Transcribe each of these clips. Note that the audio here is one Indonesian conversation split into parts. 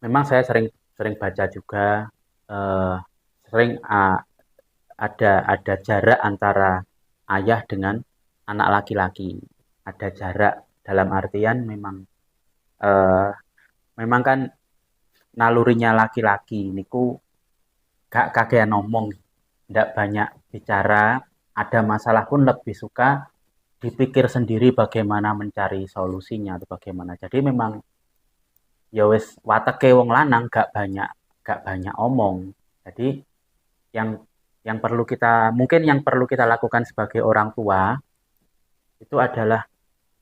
memang saya sering sering baca juga, eh, sering ada jarak antara ayah dengan anak laki-laki. Ada jarak dalam artian eh, memang kan nalurinya laki-laki niku gak kakean ngomong, ndak banyak bicara, ada masalah pun lebih suka dipikir sendiri bagaimana mencari solusinya atau bagaimana. Jadi memang ya wis wateke wong lanang gak banyak omong. Jadi yang yang perlu kita lakukan sebagai orang tua itu adalah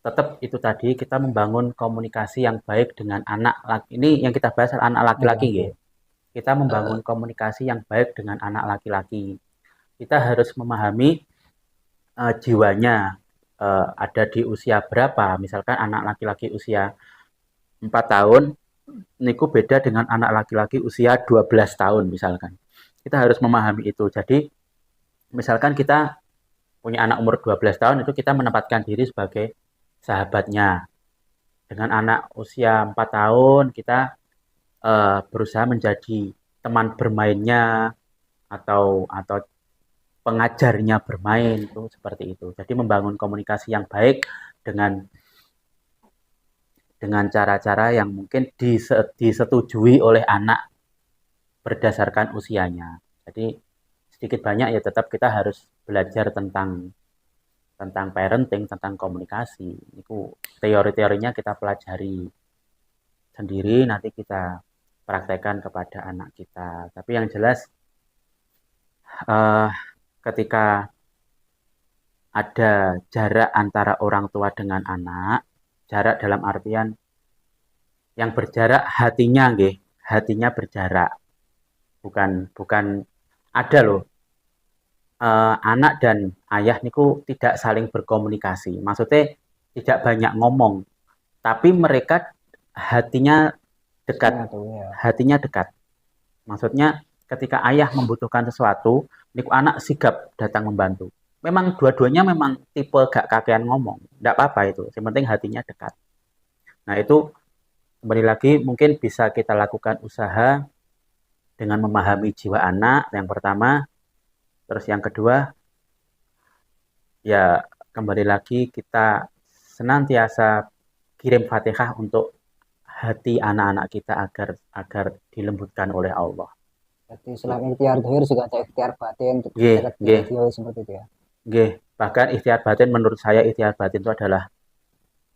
tetap itu tadi, kita membangun komunikasi yang baik dengan anak laki. Ini yang kita bahas anak laki-laki ya. Laki-laki. Kita membangun komunikasi yang baik dengan anak laki-laki. Kita harus memahami jiwanya, ada di usia berapa. Misalkan anak laki-laki usia 4 tahun niku beda dengan anak laki-laki usia 12 tahun misalkan. Kita harus memahami itu. Jadi misalkan kita punya anak umur 12 tahun, itu kita menempatkan diri sebagai sahabatnya. Dengan anak usia 4 tahun kita berusaha menjadi teman bermainnya, atau pengajarnya bermain, itu seperti itu. Jadi membangun komunikasi yang baik dengan dengan cara-cara yang mungkin disetujui oleh anak berdasarkan usianya. Jadi sedikit banyak ya tetap kita harus belajar tentang tentang parenting, tentang komunikasi. Itu teori-teorinya kita pelajari sendiri, nanti kita praktekkan kepada anak kita. Tapi yang jelas eh, ketika ada jarak antara orang tua dengan anak, jarak dalam artian yang berjarak hatinya nggih, hatinya berjarak. Bukan bukan ada loh, anak dan ayah niku tidak saling berkomunikasi. Maksudnya tidak banyak ngomong, tapi mereka hatinya dekat, Menyatu ya. hatinya dekat. Maksudnya ketika ayah membutuhkan sesuatu, niku anak sigap datang membantu. Memang dua-duanya memang tipe gak kakean ngomong, tidak apa-apa itu. Yang penting hatinya dekat. Nah itu kembali lagi mungkin bisa kita lakukan usaha dengan memahami jiwa anak yang pertama, terus yang kedua ya kembali lagi kita senantiasa kirim Fatihah untuk hati anak-anak kita agar agar dilembutkan oleh Allah. Jadi selain ikhtiar zahir juga ada ikhtiar batin untuk Nggih, menjaga nggih, jiwa seperti itu ya. nggih. Bahkan ikhtiar batin, menurut saya ikhtiar batin itu adalah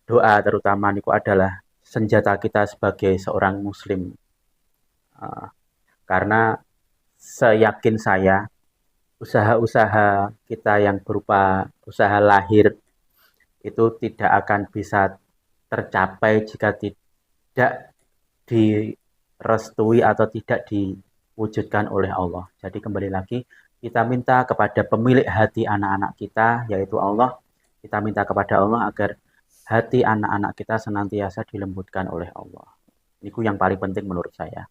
doa, terutama niku adalah senjata kita sebagai seorang muslim. Uh, karena seyakin saya usaha-usaha kita yang berupa usaha lahir itu tidak akan bisa tercapai jika tidak direstui atau tidak diwujudkan oleh Allah. Jadi kembali lagi kita minta kepada pemilik hati anak-anak kita, yaitu Allah. Kita minta kepada Allah agar hati anak-anak kita senantiasa dilembutkan oleh Allah. Itu yang paling penting menurut saya.